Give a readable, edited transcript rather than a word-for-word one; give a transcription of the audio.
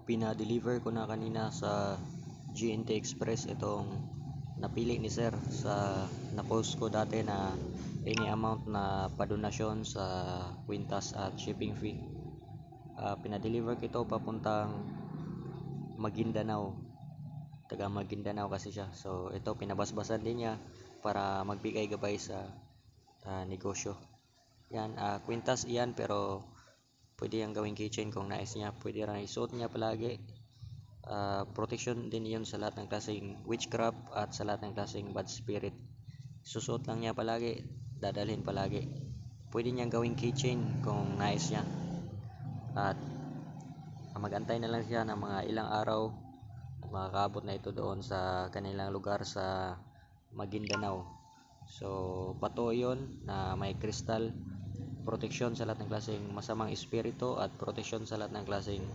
Pinadeliver ko na kanina sa GNT Express itong napili ni sir sa na-post ko dati na any amount na padonasyon sa kwintas at shipping fee. Pinadeliver ko ito papuntang Maguindanao, taga Maguindanao kasi siya. So ito pinabasbasan din niya para magbigay gabay sa negosyo. Yan, kwintas iyan pero pwede yung gawing keychain kung nais niya. Pwede rin isuot niya palagi. Protection din yun sa lahat ng klaseng witchcraft at sa lahat ng klaseng bad spirit. Susuot lang niya palagi, dadalhin palagi. Pwede niyang gawing keychain kung nais niya. At magantay na lang siya ng mga ilang araw, makakaabot na ito doon sa kanilang lugar sa Maguindanao. So pato yun na may kristal, proteksyon sa lahat ng klaseng masamang espiritu at proteksyon sa lahat ng klaseng